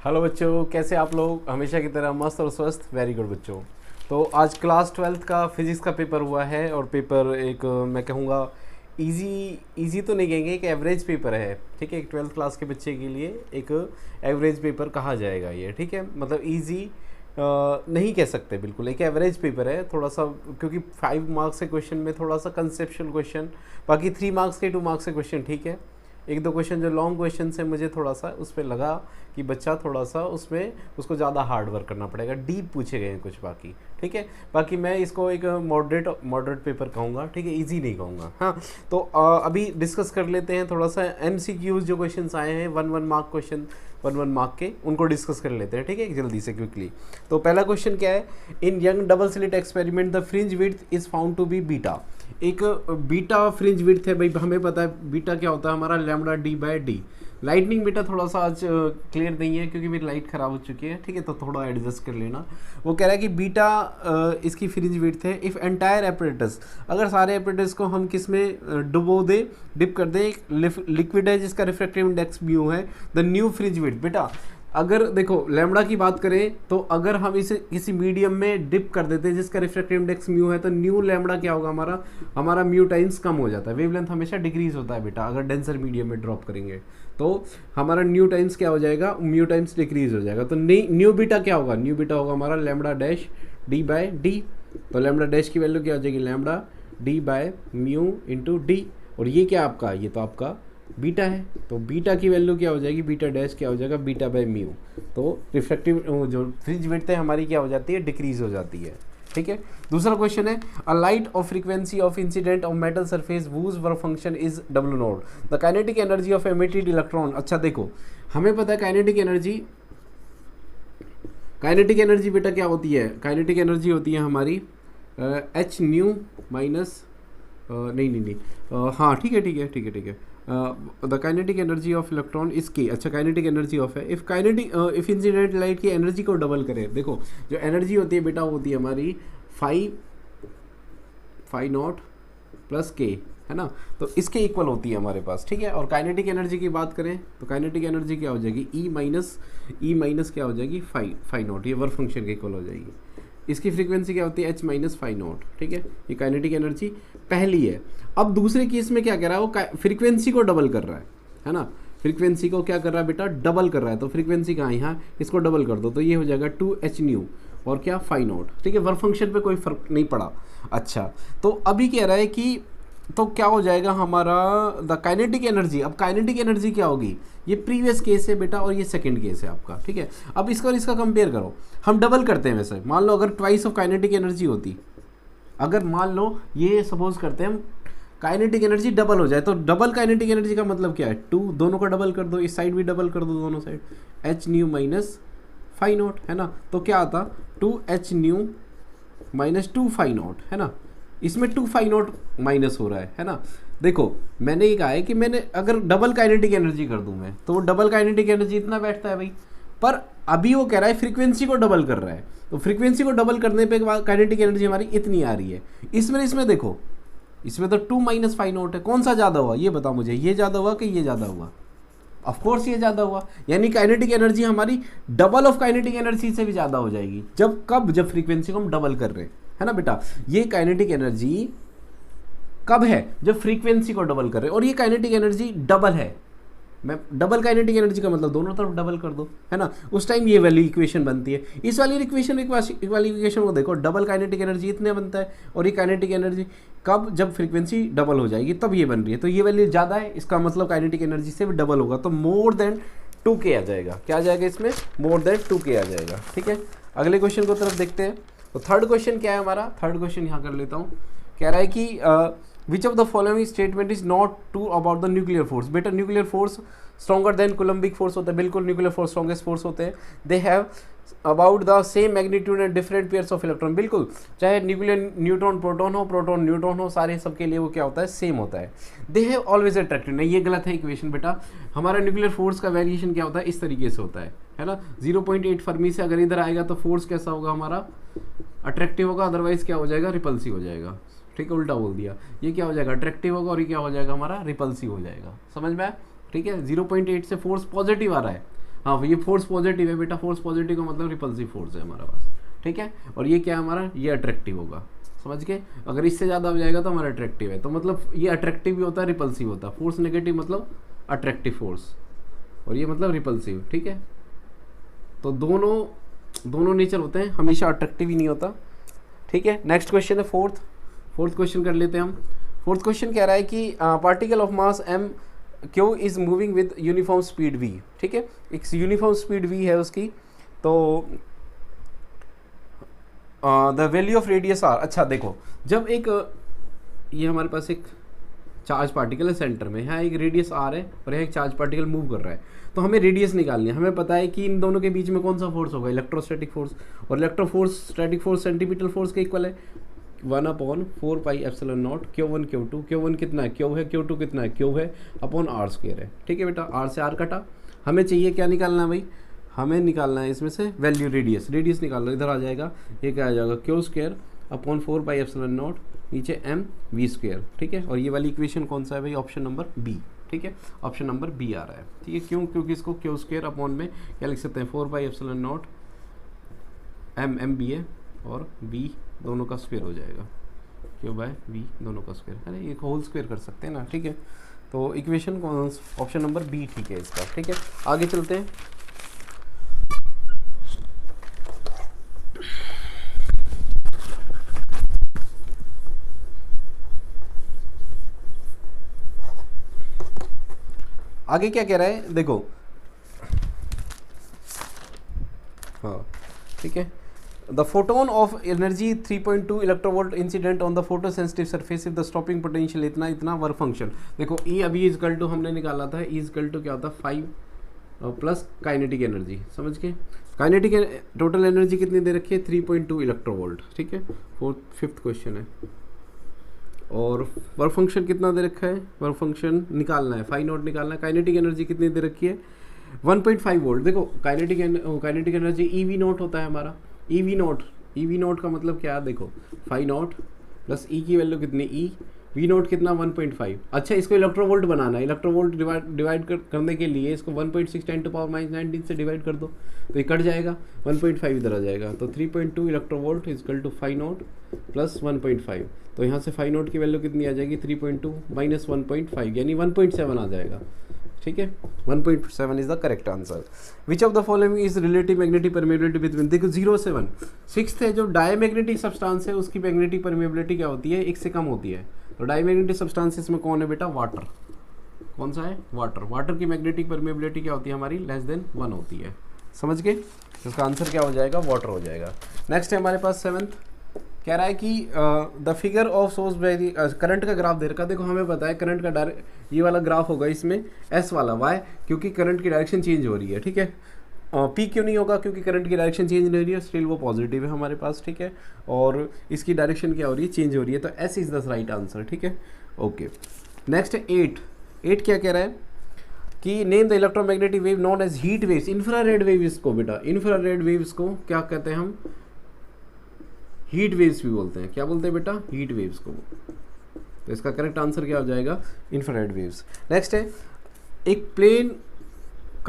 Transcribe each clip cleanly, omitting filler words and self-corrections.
Hello बच्चों, कैसे आप लोग? हमेशा की तरह मस्त और स्वस्थ। वेरी गुड बच्चों। तो आज क्लास 12th का फिज़िक्स का पेपर हुआ है और पेपर एक मैं कहूँगा इजी तो नहीं कहेंगे, एक एवरेज पेपर है। ठीक है, एक 12th क्लास के बच्चे के लिए एक एवरेज पेपर कहा जाएगा ये। ठीक है, मतलब इजी नहीं कह सकते, बिल्कुल एक एवरेज पेपर है थोड़ा सा, क्योंकि 5 मार्क्स के क्वेश्चन में थोड़ा सा कंसेप्शुअल क्वेश्चन, बाकी 3 मार्क्स के 2 मार्क्स के क्वेश्चन ठीक है। एक दो क्वेश्चन जो लॉन्ग क्वेश्चन है मुझे थोड़ा सा उस पर लगा कि बच्चा थोड़ा सा उसमें उसको ज़्यादा हार्ड वर्क करना पड़ेगा, डीप पूछे गए हैं कुछ बाकी। ठीक है, बाकी मैं इसको एक मॉडरेट पेपर कहूँगा। ठीक है, इजी नहीं कहूँगा। हाँ, तो अभी डिस्कस कर लेते हैं थोड़ा सा MCQs जो क्वेश्चंस आए हैं, 1 मार्क क्वेश्चन, 1 मार्क के, उनको डिस्कस कर लेते हैं। ठीक है, जल्दी से क्विकली। तो पहला क्वेश्चन क्या है? In Young double slit experiment the fringe width is found to be beta. एक बीटा फ्रिंज विड्थ है भाई, हमें पता है बीटा क्या होता है हमारा, लैम्बडा d/d। लाइटनिंग बेटा थोड़ा सा आज क्लियर नहीं है क्योंकि मेरी लाइट ख़राब हो चुकी है। ठीक है, तो थोड़ा एडजस्ट कर लेना। वो कह रहा है कि बीटा इसकी फ्रिंज विड्थ है इफ़ एंटायर एपरेटस, अगर सारे एपरेटस को हम किस में डुबो दे, डिप कर दे, लिक्विड है जिसका रिफ्रैक्टिव इंडेक्स म्यू है, द न्यू फ्रिंज विड्थ। बेटा अगर देखो लैम्बडा की बात करें तो अगर हम इसे किसी मीडियम में डिप कर देते हैं जिसका रिफ्रैक्टिव इंडेक्स म्यू है, तो न्यू लैम्बडा क्या होगा हमारा म्यू टाइम्स कम हो जाता है। वेवलेंथ हमेशा डिक्रीज होता है बेटा, अगर डेंसर मीडियम में ड्रॉप करेंगे तो हमारा न्यू टाइम्स क्या हो जाएगा, म्यू टाइम्स डिक्रीज हो जाएगा। तो न्यू बीटा क्या होगा, न्यू बीटा होगा हमारा लैम्बडा डैश d/d। तो लैम्बडा डैश की वैल्यू क्या हो जाएगी, लैम्बडा d/म्यू इंटू डी। और ये क्या आपका, ये तो आपका बीटा है, तो बीटा की वैल्यू क्या हो जाएगी, बीटा डैश क्या हो जाएगा, बीटा/म्यू। तो रिफ्लेक्टिव जो फ्रिंज विड्थ है हमारी क्या हो जाती है, डिक्रीज हो जाती है। ठीक है, दूसरा क्वेश्चन है a light of frequency of incident of metal surface whose work function is W0, the kinetic energy of emitted electron. अच्छा देखो, हमें पता है काइनेटिक एनर्जी बेटा क्या होती है, काइनेटिक एनर्जी होती है हमारी h न्यू माइनस नहीं हाँ ठीक है the kinetic energy of electron is के। अच्छा, काइनेटिक एनर्जी ऑफ है इफ इंसिडेंट लाइट की एनर्जी को डबल करें। देखो जो एनर्जी होती है बेटा होती है हमारी फाई नॉट प्लस के, है ना, तो इसके इक्वल होती है हमारे पास। ठीक है, और काइनेटिक एनर्जी की बात करें तो काइनेटिक एनर्जी क्या हो जाएगी, ई माइनस क्या हो जाएगी, फाई नॉट, ये वर्क फंक्शन के इक्वल हो जाएगी। इसकी फ्रीक्वेंसी क्या होती है, h माइनस फाई नॉट। ठीक है, ये काइनेटिक एनर्जी पहली है। अब दूसरे केस में क्या कर रहा है, वो फ्रीक्वेंसी को डबल कर रहा है ना, फ्रीक्वेंसी को क्या कर रहा है बेटा, डबल कर रहा है। तो फ्रीक्वेंसी कहाँ है, यहाँ, इसको डबल कर दो तो ये हो जाएगा 2h न्यू और क्या, फाई नॉट। ठीक है, वर्क फंक्शन पे कोई फर्क नहीं पड़ा। अच्छा, तो अभी कह रहा है कि तो क्या हो जाएगा हमारा द काइनेटिक एनर्जी। अब काइनेटिक एनर्जी क्या होगी, ये प्रीवियस केस है बेटा और ये सेकंड केस है आपका। ठीक है, अब इसका और इसका कंपेयर करो, हम डबल करते हैं। वैसे मान लो अगर ट्वाइस ऑफ काइनेटिक एनर्जी होती, अगर मान लो ये सपोज करते हैं हम काइनेटिक एनर्जी डबल हो जाए, तो डबल काइनेटिक एनर्जी का मतलब क्या है, 2, दोनों का डबल कर दो, इस साइड भी डबल कर दो, दोनों side, h nu minus phi naught, है ना। तो क्या आता, 2h new minus 2 phi naught, है ना। इसमें 2 फाई नॉट माइनस हो रहा है ना। देखो मैंने ये कहा है कि मैंने अगर डबल काइनेटिक एनर्जी कर दूं मैं, तो वो डबल काइनेटिक एनर्जी इतना बैठता है भाई, पर अभी वो कह रहा है फ्रीक्वेंसी को डबल कर रहा है, तो फ्रीक्वेंसी को डबल करने पे काइनेटिक एनर्जी हमारी इतनी आ रही है। इसमें देखो, इसमें तो 2 माइनस फाई नॉट है, कौन सा ज़्यादा हुआ ये बता मुझे, ये ज़्यादा हुआ कि ये ज़्यादा हुआ, ऑफकोर्स ये ज़्यादा हुआ। यानी काइनेटिक एनर्जी हमारी डबल ऑफ काइनेटिक एनर्जी से भी ज़्यादा हो जाएगी। जब फ्रीक्वेंसी को हम डबल कर रहे हैं, है ना बेटा। ये काइनेटिक एनर्जी कब है, जब फ्रीक्वेंसी को डबल कर रहे हैं, और ये काइनेटिक एनर्जी डबल है। मैं डबल काइनेटिक एनर्जी का मतलब दोनों तरफ डबल कर दो, है ना, उस टाइम ये वाली इक्वेशन बनती है। इस वाली इक्वेशन को देखो, डबल काइनेटिक एनर्जी इतने बनता है, और ये काइनेटिक एनर्जी कब, जब फ्रीक्वेंसी डबल हो जाएगी तब ये बन रही है। तो ये वैल्यू ज़्यादा है, इसका मतलब काइनेटिक एनर्जी से भी डबल होगा, तो मोर देन 2k आ जाएगा। क्या आ जाएगा इसमें, मोर देन 2k आ जाएगा। ठीक है, अगले क्वेश्चन को तरफ देखते हैं। तो थर्ड क्वेश्चन क्या है हमारा, थर्ड क्वेश्चन यहाँ कर लेता हूँ। कह रहा है कि which of the following statement is not true about the nuclear force. बेटा nuclear force stronger than coulombic force होता है, बिल्कुल न्यूक्लियर फोर्स स्ट्रॉन्गेस्ट फोर्स होते हैं। They have about the same magnitude and different pairs of electron, बिल्कुल चाहे nuclear neutron proton हो, proton neutron हो, सारे सबके लिए वो क्या होता है, सेम होता है। दे हैव ऑलवेज अट्रैक्टिव, नहीं ये गलत है इक्वेशन बेटा। हमारा न्यूक्लियर फोर्स का वेरिएशन क्या होता है, इस तरीके से होता है ना। 0.8 फर्मी से अगर इधर आएगा तो फोर्स कैसा होगा हमारा, अट्रैक्टिव होगा, अदरवाइज क्या हो जाएगा, रिपल्सिव हो जाएगा। ठीक है, उल्टा बोल दिया, ये क्या हो जाएगा, अट्रैक्टिव होगा, और ये क्या हो जाएगा हमारा, रिपल्सिव हो जाएगा। समझ में आया, ठीक है। 0.8 से फोर्स पॉजिटिव आ रहा है, हाँ ये फोर्स पॉजिटिव है बेटा, फोर्स पॉजिटिव का मतलब रिपल्सिव फोर्स है हमारा पास, ठीक है। और ये क्या है हमारा, ये अट्रैक्टिव होगा, समझ के। अगर इससे ज़्यादा हो जाएगा तो हमारा अट्रैक्टिव है, तो मतलब ये अट्रैक्टिव भी होता है, रिपल्सिव होता है। फोर्स नेगेटिव मतलब अट्रैक्टिव फोर्स, और ये मतलब रिपल्सिव, ठीक है। तो दोनों नेचर होते हैं, हमेशा अट्रैक्टिव ही नहीं होता, ठीक है। नेक्स्ट क्वेश्चन है फोर्थ क्वेश्चन कर लेते हैं हम। फोर्थ क्वेश्चन कह रहा है कि particle of mass m Q is moving with uniform speed v, ठीक है। एक यूनिफॉर्म स्पीड v है उसकी, तो the value of radius r। अच्छा देखो, जब एक ये हमारे पास एक चार्ज पार्टिकल है सेंटर में, यहाँ एक रेडियस r है और यहाँ एक चार्ज पार्टिकल मूव कर रहा है, तो हमें रेडियस निकालनी है। हमें पता है कि इन दोनों के बीच में कौन सा फोर्स होगा, इलेक्ट्रोस्टैटिक फोर्स, और इलेक्ट्रोस्टैटिक फोर्स सेंटीमीटर फोर्स के इक्वल है 1/4 pi epsilon not Q1 Q2। Q1 कितना है, Q है, Q2 कितना है, Q है, अपॉन r² है, ठीक है बेटा। r से r कटा, हमें चाहिए क्या निकालना है भाई, हमें निकालना है इसमें से वैल्यू रेडियस निकालना, इधर आ जाएगा, ये क्या आ जाएगा Q² upon 4 pi epsilon not, नीचे mv², ठीक है। और ये वाली इक्वेशन कौन सा है भाई, ऑप्शन नंबर बी, ठीक है, ऑप्शन नंबर बी आ रहा है, ठीक है। क्यों, क्योंकि इसको Q² अपॉन में क्या लिख सकते हैं, 4 pi epsilon not m b है, और b दोनों का स्क्वायर हो जाएगा, Q/v दोनों का स्क्वायर, अरे एक होल स्क्वायर कर सकते हैं ना, ठीक है। तो इक्वेशन ऑप्शन नंबर बी ठीक है इसका, ठीक है। आगे चलते हैं। आगे क्या कह रहा है देखो, हाँ ठीक है। The photon of energy 3.2 electronvolt incident on the photo sensitive surface if the stopping potential इतना वर्क फंक्शन। देखो E अभी इजकल टू हमने निकाला था, E इजकल टू क्या होता है 5 प्लस काइनेटिक एनर्जी, समझ के। काइनेटिक टोटल एनर्जी कितनी दे रखी है 3.2 इलेक्ट्रोवोल्ट, ठीक है। फिफ्थ क्वेश्चन है। और वर्क फंक्शन कितना दे रखा है, वर्क फंक्शन निकालना है, फाई नॉट निकालना है। काइनेटिक एनर्जी कितनी दे रखी है 1.5 वोल्ट। देखो काइनेटिक एनर्जी EV नॉट होता है हमारा, EV नॉट का मतलब क्या है, देखो फाई नॉट प्लस E की वैल्यू कितनी E, V नॉट कितना 1.5। अच्छा इसको इलेक्ट्रोवोल्ट बनाना है, इलेक्ट्रोवोल्ट डिवाइड करने के लिए इसको 1.6 10 टू पावर -19 से डिवाइड कर दो, तो ये कट जाएगा, 1.5 इधर आ जाएगा, तो 3.2 electronvolt is equal to phi naught plus 1.5। तो यहाँ से फाई नॉट की वैल्यू कितनी आ जाएगी 3.2 माइनस 1.5 यानी 1.7 आ जाएगा, ठीक है। 1.7 is the correct answer. Which of the following is relative magnetic permeability between, देखो 0 से 1। सिक्स्थ है जो डायमैग्नेटिक सब्सटेंस है उसकी मैग्नेटिक परमेबिलिटी क्या होती है, 1 से कम होती है। तो डायमैग्नेटिक सब्सटेंसेस में कौन है बेटा, वाटर। कौन सा है, वाटर। वाटर की मैग्नेटिक परमेबिलिटी क्या होती है हमारी, लेस देन 1 होती है, समझ गए। इसका आंसर क्या हो जाएगा, वाटर हो जाएगा। नेक्स्ट है हमारे पास 7th, कह रहा है कि the figure of source very current का ग्राफ दे रखा। देखो हमें पता है करंट का ये वाला ग्राफ होगा इसमें S वाला, वाई क्योंकि करंट की डायरेक्शन चेंज हो रही है, ठीक है। P क्यों नहीं होगा, क्योंकि करंट की डायरेक्शन चेंज नहीं हो रही है, स्टिल वो पॉजिटिव है हमारे पास, ठीक है। और इसकी डायरेक्शन क्या हो रही है, चेंज हो रही है, तो S is the right answer, ठीक है। ओके नेक्स्ट है 8 क्या कह रहा है कि name the electromagnetic wave known as heat waves. Infrared waves को बेटा, इंफ्रारेड वेव्स को क्या कहते हैं हम, हीट वेव्स भी बोलते हैं। क्या बोलते हैं बेटा, हीट वेव्स को। तो इसका करेक्ट आंसर क्या हो जाएगा, इंफ्रारेड वेव्स। नेक्स्ट है एक plane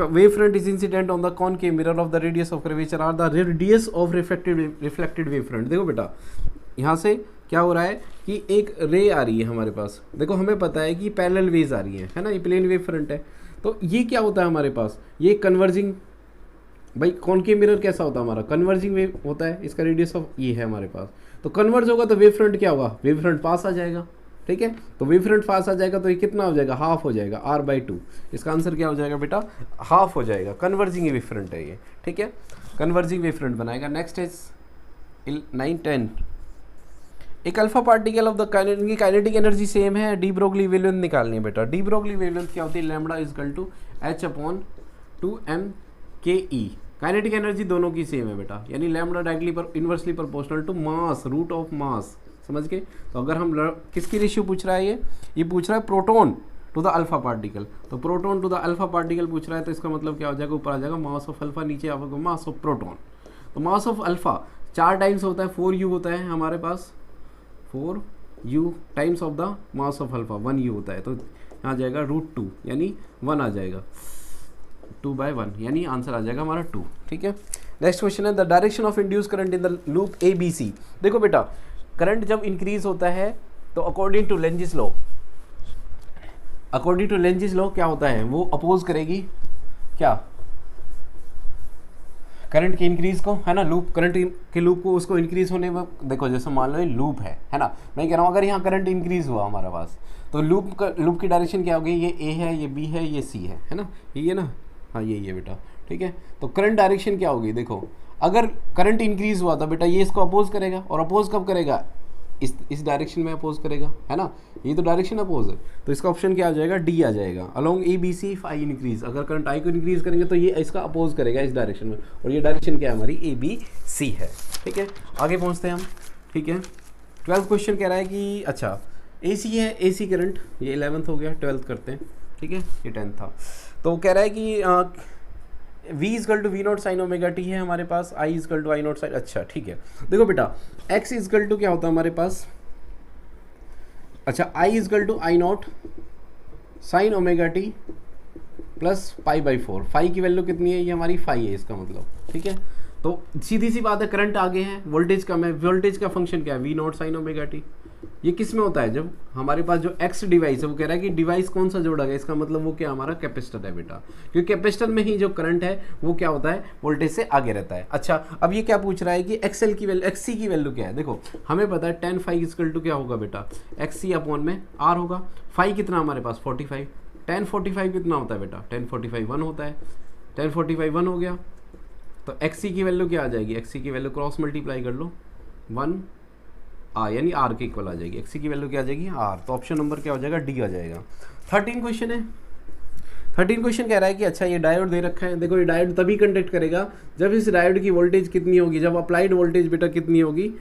wave front is incident on the concave mirror of the radius of curvature R the radius of reflected wave front. देखो बेटा यहाँ से क्या हो रहा है कि एक रे आ रही है हमारे पास, देखो हमें पता है कि पैरेलल वेव्स आ रही है ना, ये प्लेन वेव फ्रंट है। तो ये क्या होता है हमारे पास, ये कन्वर्जिंग, भाई कॉनकेव मिरर कैसा होता है हमारा, कन्वर्जिंग वेव होता है, इसका रेडियस ऑफ ये है हमारे पास। तो कन्वर्ज होगा तो वेव फ्रंट क्या होगा, वेव फ्रंट पास आ जाएगा, ठीक है। तो वेव फ्रंट पास आ जाएगा तो ये कितना हो जाएगा, हाफ हो जाएगा, R/2। इसका आंसर क्या हो जाएगा बेटा, हाफ हो जाएगा। कन्वर्जिंग वेव फ्रंट है ये, ठीक है, कन्वर्जिंग वेव फ्रंट बनाएगा। नेक्स्ट इज 9-10, एक alpha particle of the kinetic energy same है, डी ब्रोगली वेवलेंथ निकालनी है बेटा। डी ब्रोगली वेवलेंथ क्या होती है, lambda is equal to h/2m/ke। Kinetic energy दोनों की सेम है बेटा, यानी लैम्बडा डायरेक्टली पर inversely proportional to mass root of mass, समझ के। तो अगर हम किसकी रेशियो पूछ रहा है, ये पूछ रहा है proton to the alpha particle. तो proton to the alpha particle पूछ रहा है, तो इसका मतलब क्या हो जाएगा, ऊपर आ जाएगा मास ऑफ अल्फा, नीचे आएगा मास ऑफ प्रोटॉन। तो मास ऑफ अल्फा 4 टाइम्स होता है, 4u होता है हमारे पास, 4u times of the mass of alpha 1u होता है। तो यहाँ जाएगा √2 यानी 1 आ जाएगा। 2/1 यानी आंसर आ जाएगा हमारा 2। ठीक है, नेक्स्ट क्वेश्चन है the direction of induce current in the loop A B C. देखो बेटा, करंट जब इंक्रीज होता है तो according to Lenz's law, according to Lenz's law क्या होता है, वो अपोज करेगी क्या, करंट के इंक्रीज को, है ना, लूप करंट के लूप को उसको इंक्रीज होने में, देखो जैसे मान लो ये लूप है ना, मैं कह रहा हूँ अगर यहाँ करंट इंक्रीज हुआ हमारे पास तो लूप की डायरेक्शन क्या होगी, ये ए है, ये बी है, ये सी है ना, ये है ना, हाँ यही है बेटा। ठीक है, तो करंट डायरेक्शन क्या होगी, देखो अगर करंट इंक्रीज हुआ तो बेटा ये इसको अपोज करेगा, और अपोज कब करेगा, इस डायरेक्शन में अपोज करेगा, है ना, ये तो डायरेक्शन अपोज है, तो इसका ऑप्शन क्या आ जाएगा, डी आ जाएगा। Along A B C if I increase, अगर करंट आई को इंक्रीज करेंगे तो ये इसका अपोज करेगा इस डायरेक्शन में, और ये डायरेक्शन क्या है हमारी, ए बी सी है। ठीक है, आगे पहुँचते हैं हम। ठीक है, 12th क्वेश्चन कह रहा है कि अच्छा ए सी है, ए सी करंट, ये 11th हो गया, 12th करते हैं। ठीक है, ये 10th था। तो कह रहा है कि V is equal to V naught sine omega T है हमारे पास, I is equal to I not sine, अच्छा ठीक है। देखो बेटा X इजकल टू क्या होता है हमारे पास, अच्छा I is equal to I not sine omega T plus π/4, phi की वैल्यू कितनी है, ये हमारी फाई है इसका मतलब। ठीक है, तो सीधी सी बात है, करंट आगे है, वोल्टेज कम है, वोल्टेज का फंक्शन क्या है, V naught sine omega T. ये किस में होता है, जब हमारे पास जो एक्स डिवाइस है, वो कह रहा है कि डिवाइस कौन सा जोड़ा गया, इसका मतलब वो क्या हमारा कैपेसिटर है बेटा, क्योंकि कैपेसिटर में ही जो करंट है वो क्या होता है, वोल्टेज से आगे रहता है। अच्छा, अब ये क्या पूछ रहा है कि एक्सएल की वैल्यू, एक्ससी की वैल्यू क्या है, देखो हमें पता है tan फाई इक्वल टू क्या होगा बेटा, एक्ससी अपॉन में आर होगा। फाई कितना हमारे पास 45, tan 45 कितना होता है बेटा, tan 45 1 होता है, tan 45 1 हो गया, तो एक्ससी की वैल्यू क्या आ जाएगी, एक्ससी की वैल्यू क्रॉस मल्टीप्लाई कर लो 1 यानी आर के इक्वल आ जाएगी, एक्सी की वैल्यू क्या आ जाएगी आर, तो ऑप्शन नंबर क्या हो जाएगा, डी आ जाएगा। 13 क्वेश्चन है, 13 क्वेश्चन कह रहा है कि अच्छा ये डायोड दे रखा है, देखो ये डायोड तभी कंडक्ट करेगा जब इस डायोड की वोल्टेज कितनी होगी, जब अप्लाइड वोल्टेज बेटा कितनी होगी,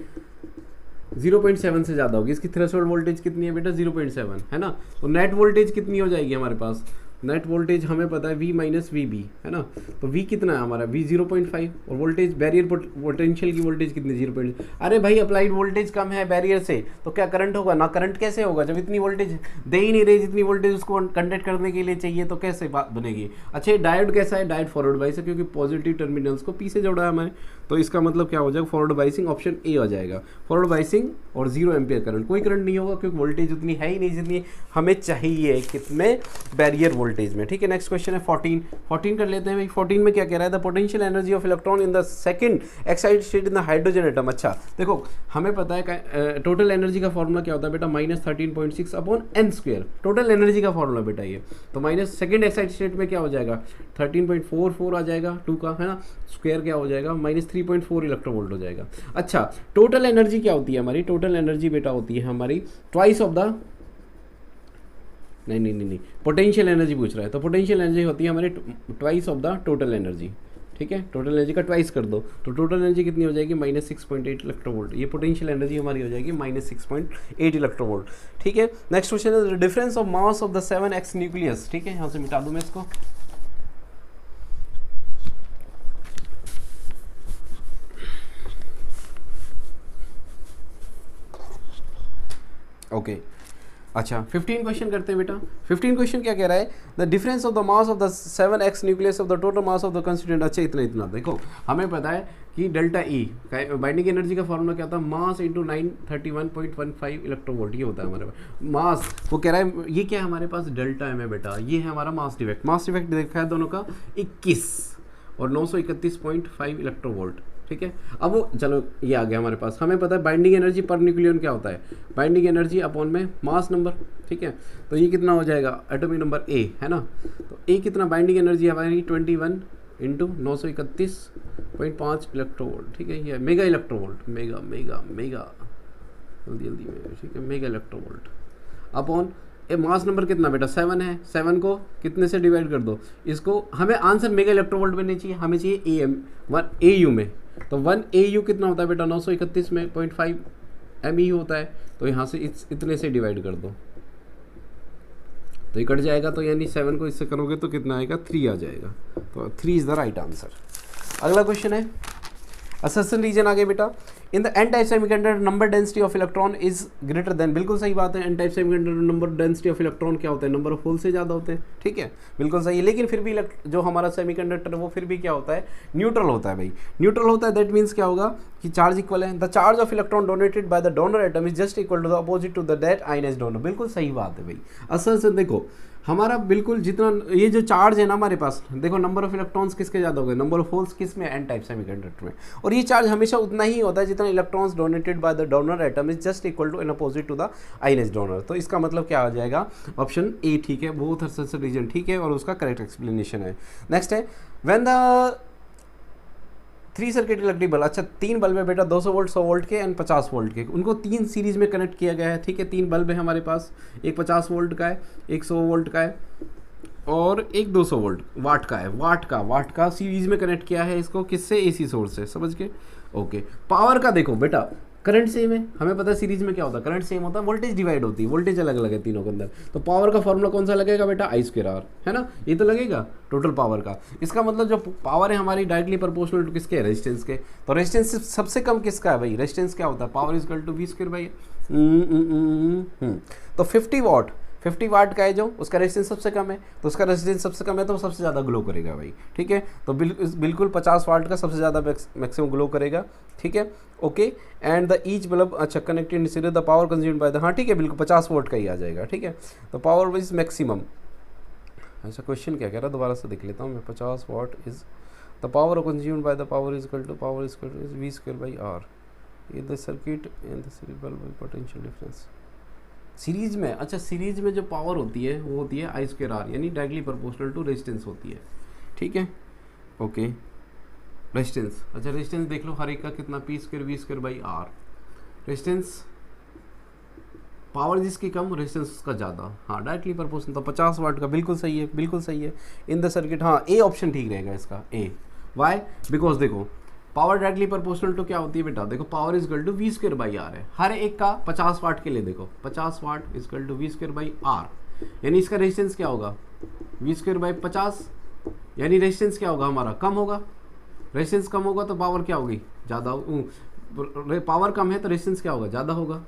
0.7 से ज़्यादा होगी। इसकी थ्रेशोल्ड वोल्टेज कितनी है बेटा, 0.7 है ना, तो नेट वोल्टेज कितनी हो जाएगी हमारे पास, नेट वोल्टेज हमें पता है V माइनस वी बी, है ना, तो V कितना है हमारा, V 0.5, और वोल्टेज बैरियर पोटेंशियल की वोल्टेज कितनी 0. अरे भाई अप्लाइड वोल्टेज कम है बैरियर से, तो क्या करंट होगा ना, करंट कैसे होगा जब इतनी वोल्टेज दे ही नहीं रही, जितनी वोल्टेज उसको कंडक्ट करने के लिए चाहिए, तो कैसे बात बनेगी। अच्छा, डायोड कैसा है, डायोड फॉरवर्ड बाइस है, क्योंकि पॉजिटिव टर्मिनल्स को P से जोड़ा है हमें, तो इसका मतलब क्या हो जाएगा, फॉरवर्ड बाइसिंग, ऑप्शन ए आ जाएगा। फॉरवर्ड बाइसिंग और 0 एम्पियर करंट, कोई करंट नहीं होगा क्योंकि वोल्टेज उतनी है ही नहीं जितनी हमें चाहिए, कितने बैरियर वोल्टेज में। ठीक है, नेक्स्ट क्वेश्चन है 14 कर लेते हैं भाई। 14 में क्या कह रहा है, the potential energy of electron in the second excited state in the hydrogen atom. अच्छा देखो हमें पता है टोटल एनर्जी का फॉर्मूला क्या होता है बेटा, -13.6 upon n square, total energy का फॉर्मूला बेटा ये, तो माइनस सेकंड एक्साइटेड स्टेट में क्या हो जाएगा, 13.44 आ जाएगा 2 का, है ना, स्क्वायर क्या हो जाएगा, -3.4 इलेक्ट्रोवोल्ट हो जाएगा। अच्छा, टोटल एनर्जी क्या होती है हमारी, टोटल एनर्जी बेटा होती है हमारी ट्वाइस ऑफ द, नहीं पोटेंशियल एनर्जी पूछ रहा है, तो पोटेंशियल एनर्जी होती है हमारी twice of the total energy. ठीक है, टोटल एनर्जी का ट्वाइस कर दो तो टोटल एनर्जी कितनी हो जाएगी, -6.8 इलेक्ट्रोवोल्ट, ये पोटेंशियल एनर्जी हमारी हो जाएगी -6.8 इलेक्ट्रोवोल्ट। ठीक है, नेक्स्ट क्वेश्चन है difference of mass of the 7x nucleus. ठीक है, यहाँ से मिटा दूं मैं इसको, ओके अच्छा 15 क्वेश्चन करते हैं बेटा। 15 क्वेश्चन क्या कह रहा है, the difference of the mass of the 7x nucleus of the total mass of the constituent. अच्छा इतना देखो हमें पता है कि डेल्टा ई बाइंडिंग एनर्जी का फॉर्मूला क्या होता है, मास इंटू 931.15 इलेक्ट्रोवोल्ट, ये होता है हमारे पास मास। वो कह रहा है ये क्या है हमारे पास, डेल्टा एम है बेटा, ये है हमारा मास डिफेक्ट। मास डिफेक्ट देखा है दोनों का 21 और 931.5 इलेक्ट्रोवोल्ट। ठीक है, अब वो चलो ये आ गया हमारे पास। हमें पता है बाइंडिंग एनर्जी पर न्यूक्लियन क्या होता है, बाइंडिंग एनर्जी अपॉन में मास नंबर। ठीक है, तो ये कितना हो जाएगा, एटॉमिक नंबर ए, है ना, तो ए कितना बाइंडिंग एनर्जी हमारी 21 इंटू 931.5 इलेक्ट्रोवोल्ट। ठीक है, ये मेगा इलेक्ट्रोवोल्ट, मेगा जल्दी में, ठीक है, मेगा इलेक्ट्रोवोल्ट अपॉन ए मास नंबर कितना बेटा 7 है, 7 को कितने से डिवाइड कर दो, इसको हमें आंसर मेगा इलेक्ट्रोवोल्ट में नहीं चाहिए, हमें चाहिए AU में, तो 1 AU कितना होता है बेटा 931 में 0.5 ME होता है, तो यहाँ से इतने से डिवाइड कर दो तो ये कट जाएगा, तो यानी 7 को इससे करोगे तो कितना आएगा 3 आ जाएगा, तो 3 इज़ द राइट आंसर। अगला क्वेश्चन है असर्शन रीजन आगे बेटा, in the N type semiconductor number density of electron is greater than, बिल्कुल सही बात है, N type semiconductor number density of electron क्या होता है, नंबर ऑफ होल से ज़्यादा होते हैं, ठीक है, बिल्कुल सही है। लेकिन फिर भी जो हमारा सेमीकंडक्टर है वो फिर भी क्या होता है, न्यूट्रल होता है भाई, न्यूट्रल होता है। दैट मीन्स क्या होगा कि चार्ज इक्वल है, the charge of electron donated by the donor atom is just equal to the opposite to the that ionized donor, बिल्कुल सही बात है भाई। असर्शन देखो हमारा बिल्कुल जितना ये जो चार्ज है ना हमारे पास, देखो नंबर ऑफ इलेक्ट्रॉन्स किसके ज़्यादा हो गए, नंबर ऑफ होल्स किस में, एन टाइप सेमीकंडक्टर में, और ये चार्ज हमेशा उतना ही होता है जितना electrons donated by the donor atom is just equal to in opposite to the ionized donor. तो इसका मतलब क्या आ जाएगा, ऑप्शन ए ठीक है, बोथ असर्शन रीजन ठीक है और उसका करेक्ट एक्सप्लेनेशन है। नेक्स्ट है when the 3 circuit electric bulb, अच्छा 3 बल्ब है बेटा, 200 वोल्ट 100 वोल्ट के एंड 50 वोल्ट के, उनको 3 सीरीज में कनेक्ट किया गया है, ठीक है। 3 बल्ब है हमारे पास, एक 50 वोल्ट का है, एक 100 वोल्ट का है और एक 200 वोल्ट वाट का है, वाट का सीरीज में कनेक्ट किया है इसको, किससे, एसी सोर्स से, समझ के, ओके। पावर का देखो बेटा, करंट सेम है, हमें पता है सीरीज में क्या होता है, करंट सेम होता है, वोल्टेज डिवाइड होती है, वोल्टेज अलग अलग है तीनों के अंदर, तो पावर का फॉर्मूला कौन सा लगेगा बेटा, I²R, है ना, ये तो लगेगा टोटल पावर का। इसका मतलब जो पावर है हमारी डायरेक्टली प्रोपोर्शनल टू किसके, रेजिस्टेंस के, तो रेजिस्टेंस सबसे कम किसका है भाई, रेजिस्टेंस क्या होता है, power is equal to V² by. तो 50 वाट का है जो, उसका रेजिस्टेंस सबसे कम है, तो उसका रेजिस्टेंस सबसे कम है तो वो सबसे ज़्यादा ग्लो करेगा भाई, ठीक है। तो बिल्कुल 50 वाट का सबसे ज़्यादा मैक्सिमम ग्लो करेगा, ठीक है, okay. And the each bulb, अच्छा connected series the power consumed by the, हाँ ठीक है, बिल्कुल 50 वोल्ट का ही आ जाएगा, ठीक है। तो पावर इज मैक्सिमम, अच्छा क्वेश्चन क्या कह रहा है, दोबारा से देख लेता हूँ मैं, 50 watt is the power consumed by the power is equal to V² by R in the circuit and the series bulb potential difference series में। अच्छा सीरीज में जो पावर होती है वो होती है I²R, यानी डायरेक्टली प्रोपोर्शनल टू रेजिस्टेंस होती है, ठीक है, ओके। रेजिस्टेंस, अच्छा रेजिस्टेंस देख लो हर एक का कितना, P² V² by R, resistance power जिसकी कम रेजिस्टेंस उसका ज़्यादा, हाँ डायरेक्टली प्रोपोर्शनल, तो 50 वाट का बिल्कुल सही है, बिल्कुल सही है। इन द सर्किट, हाँ ए ऑप्शन ठीक रहेगा इसका, ए, वाई, बिकॉज देखो पावर डायरेक्टली प्रोपोर्शनल टू क्या होती है बेटा, देखो power is equal to V² by R है, हर एक का 50 वाट के लिए देखो 50 watt is equal to V² by R, यानी इसका रेजिस्टेंस क्या होगा, V² बाई 50, यानी रेजिस्टेंस क्या होगा हमारा, कम होगा, रेजिस्टेंस कम होगा तो पावर क्या होगी, ज़्यादा, पावर कम है तो रेजिस्टेंस क्या होगा, ज़्यादा होगा,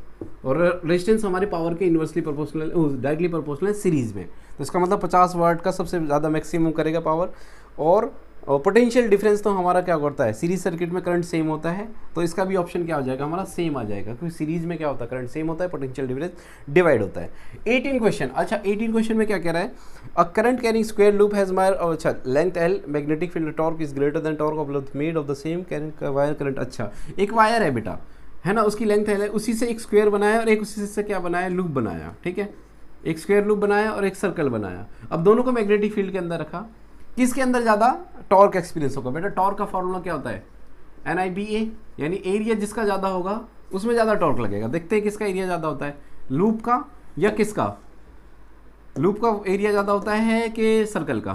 और रेजिस्टेंस हमारे पावर के इन्वर्सली प्रोपोर्शनल, डायरेक्टली प्रोपोर्शनल है सीरीज में, तो इसका मतलब 50 वाट का सबसे ज़्यादा मैक्सिमम करेगा पावर। और पोटेंशियल डिफरेंस तो हमारा क्या करता है, सीरीज सर्किट में करंट सेम होता है, तो इसका भी ऑप्शन क्या हो जाएगा हमारा, सेम आ जाएगा, क्योंकि सीरीज में क्या होता है, करंट सेम होता है, पोटेंशियल डिफरेंस डिवाइड होता है। 18 क्वेश्चन, अच्छा 18 क्वेश्चन में क्या कह रहा है, a current carrying square loop has मायर, अच्छा length L, magnetic field torque is greater then torque of loop made of the same carrying wire current, अच्छा एक वायर है बेटा, है ना, उसकी लेंथ है, उसी से एक स्क्वायर बनाया और एक उसी से क्या बनाया, लूप बनाया, ठीक है, एक स्क्वायर लूप बनाया और एक सर्कल बनाया। अब दोनों को मैग्नेटिक फील्ड के अंदर रखा, किसके अंदर ज़्यादा टॉर्क एक्सपीरियंस होगा बेटा, टॉर्क का फॉर्मूला क्या होता है, NIBA, यानी एरिया जिसका ज़्यादा होगा उसमें ज़्यादा टॉर्क लगेगा। देखते हैं किसका एरिया ज़्यादा होता है, लूप का या किसका, लूप का एरिया ज़्यादा होता है कि सर्कल का,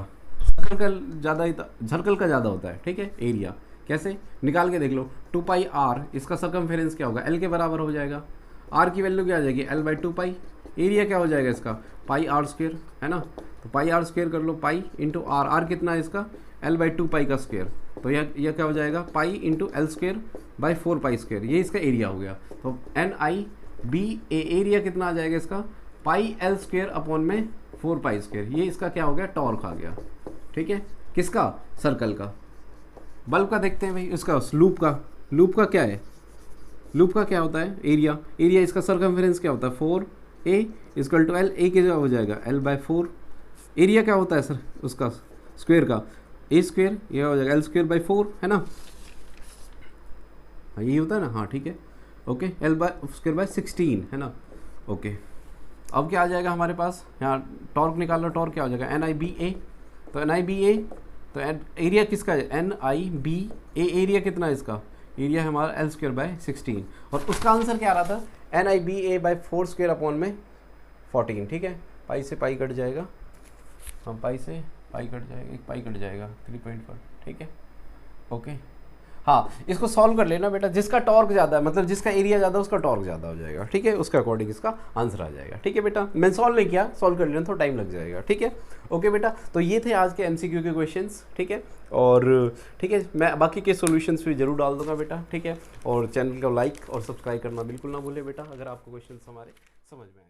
सर्कल का ज़्यादा होता है, ठीक है। एरिया कैसे निकाल के देख लो, 2πr, इसका सर्कमफेरेंस क्या होगा, L के बराबर हो जाएगा, R की वैल्यू क्या आ जाएगी, L बाई 2π, एरिया क्या हो जाएगा इसका, πr², है ना, तो πr² कर लो, पाई इंटू आर, आर कितना है इसका, L बाई 2π का स्क्वायर, तो यह क्या हो जाएगा, पाई इंटू L² बाई 4π², ये इसका एरिया हो गया। तो NIBA एरिया कितना आ जाएगा इसका, πL² अपॉन में 4π², ये इसका क्या हो गया, टॉर्क आ गया, ठीक है, किसका, सर्कल का। बल्ब का देखते हैं भाई, उसका लूप का क्या है, लूप का क्या होता है, एरिया इसका सर्कमफेरेंस क्या होता है, 4a equal to L, a क्या हो जाएगा, L बाई 4, एरिया क्या होता है सर उसका स्क्वायर का, A², यह हो जाएगा L² बाई 4, है ना, यही होता है ना, हाँ ठीक है, ओके, L² बाई 16, है ना, ओके। अब क्या आ जाएगा हमारे पास, यहाँ टॉर्क निकाल लो, टॉर्क क्या हो जाएगा, NIBA, तो NIBA, तो एरिया किसका है, NIBA, एरिया कितना है इसका, एरिया है हमारा L² बाई 16, और उसका आंसर क्या आ रहा था, NIBA बाई 4² अपॉन में 14, ठीक है, पाई से पाई कट जाएगा, हाँ पाई से पाई कट जाएगा, एक पाई कट जाएगा 3.5, ठीक है, ओके। हाँ, इसको सॉल्व कर लेना बेटा, जिसका टॉर्क ज़्यादा है मतलब जिसका एरिया ज़्यादा है उसका टॉर्क ज़्यादा हो जाएगा, ठीक है, उसके अकॉर्डिंग इसका आंसर आ जाएगा, ठीक है बेटा। मैं सॉल्व नहीं किया, सॉल्व कर लेना, थोड़ा टाइम लग जाएगा, ठीक है। ओके बेटा, तो ये थे आज के एमसीक्यू के क्वेश्चंस, ठीक है। और ठीक है, मैं बाकी के सॉल्यूशंस भी जरूर डाल दूंगा बेटा, ठीक है। और चैनल को लाइक और सब्सक्राइब करना बिल्कुल ना भूले बेटा, अगर आपको क्वेश्चंस हमारे समझ में आए।